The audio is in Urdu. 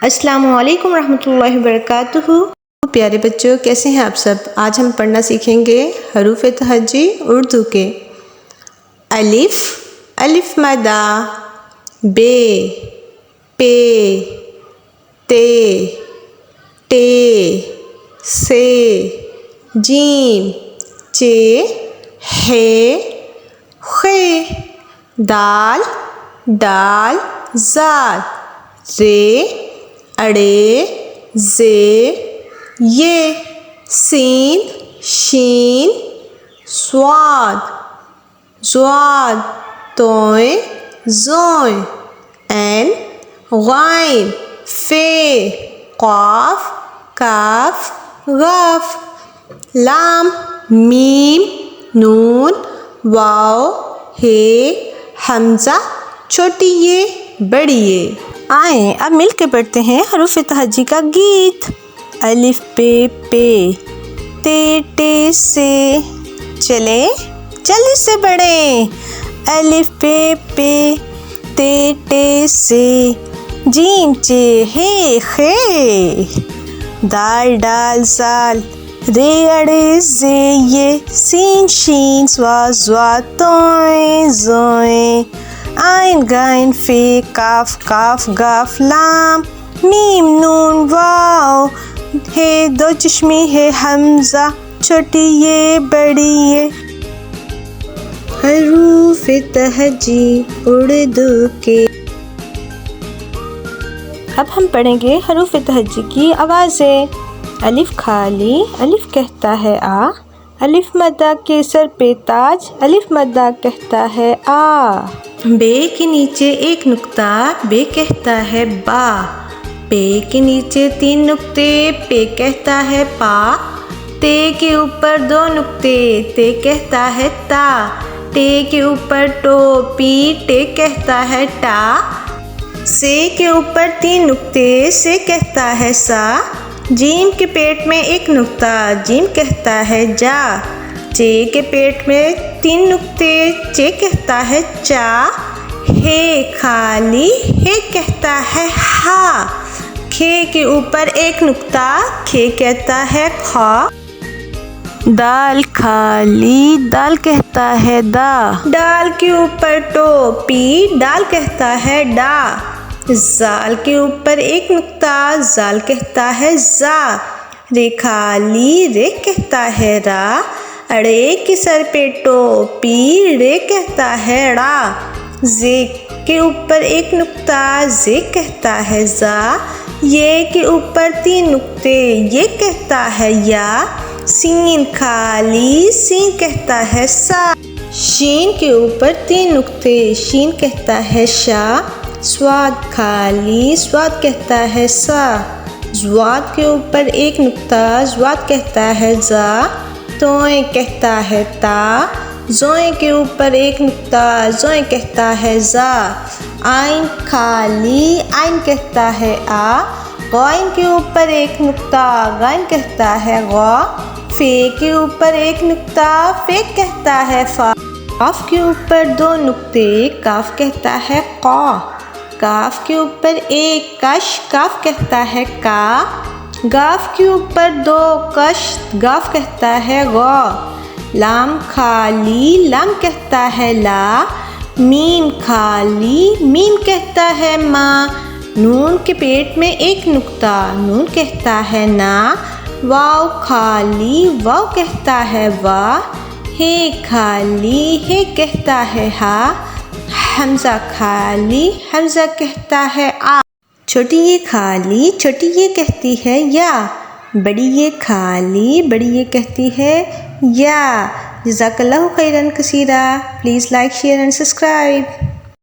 السلام علیکم ورحمۃ اللہ وبرکاتہ۔ پیارے بچوں، کیسے ہیں آپ سب؟ آج ہم پڑھنا سیکھیں گے حروف تہجی اردو کے۔ الف، الف مدہ، بے، پے، تے، ٹے، سے، جیم، چے، ہے، خے، دال، ڈال، زال، رے، اڑے، زے، یہ، سین، شین، صاد، ضاد، طوئیں، زوئیں، عین، غائن، فے، قاف، کاف، غاف، لام، میم، نون، واو، ہے، حمزہ، چھوٹی یہ، بڑی یہ۔ آئیں اب مل کے پڑھتے ہیں حروف تہجی کا گیت۔ الف پہ پے، تے ٹے سے، چلے جلدی سے بڑھیں۔ الف پہ پے، تے ٹے سے، جیم چے ہے خے، دال ڈال زال، رے اڑے زے یہ، سین شین صاد ضاد طوئیں زوئیں، عین غین فے، کاف کاف غاف، لام میم نون واو، ہے دو چشمی ہے حمزہ، چھوٹی یہ بڑی یہ۔ حروف تہجی اردو کے۔ اب ہم پڑھیں گے حروف تہجی کی آوازیں۔ الف خالی، الف کہتا ہے آ، الف مدہ کے سر پہ تاج، الف مدہ کہتا ہے آ۔ بے کے نیچے ایک نقطہ، بے کہتا ہے با، پے کے نیچے 3 نقطے، پے کہتا ہے پا، تے کے اوپر 2 نقطے، تے کہتا ہے تا، ٹے کے اوپر ٹو پی، ٹے کہتا ہے ٹا، سے کے اوپر 3 نقطے، سے کہتا ہے سا، جیم کے پیٹ میں 1 نقطہ، جیم کہتا ہے جا، چے کے پیٹ میں 3 نقطے، چے کہتا ہے چا، ہے خالی، ہے کہتا ہے ہا، کھے کے اوپر 1 نقطہ، کھے کہتا ہے کھا، دال خالی، دال کہتا ہے دا، ڈال کے اوپر ٹو پی، ڈال کہتا ہے ڈا، زال کے اوپر 1 نقطہ، زال کہتا ہے زا، رے خالی، رے کہتا ہے را، اڑے کے سر پہ ٹو پی، رے کہتا ہے ڑا، زے کے اوپر 1 نقطہ، زے کہتا ہے زا، یہ کے اوپر 3 نقطے، یہ کہتا ہے یا، سین خالی، سین کہتا ہے سا، شین کے اوپر 3 نقطے، شین کہتا ہے شا، صاد خالی، صاد کہتا ہے سا، ضاد کے اوپر 1 نقطہ، ضاد کہتا ہے زا، طوئیں کہتا ہے تا، زوئیں کے اوپر 1 نقطہ، زوئیں کہتا ہے زا، عین خالی، عین کہتا ہے آ، غائن کے اوپر 1 نقطہ، غائن کہتا ہے غا، فے کے اوپر 1 نقطہ، فے کہتا ہے فا، کاف کے اوپر 2 نقطے، کاف کہتا ہے قا، کاف کے اوپر 1 کش، کاف کہتا ہے کا، گاف کے اوپر 2 کش، گاف کہتا ہے غا، لام خالی، لام کہتا ہے لا، میم خالی، میم کہتا ہے ما، نون کے پیٹ میں 1 نقطہ، نون کہتا ہے نا، واو خالی، واو کہتا ہے وا، ہے خالی، ہے کہتا ہے ہا، حمزہ خالی، حمزہ کہتا ہے آ، چھوٹی یہ خالی، چھوٹی یہ کہتی ہے یا، بڑی یہ خالی، بڑی یہ کہتی ہے یا۔ جزاک اللہ خیرا کثیرا۔ Please like, share and subscribe.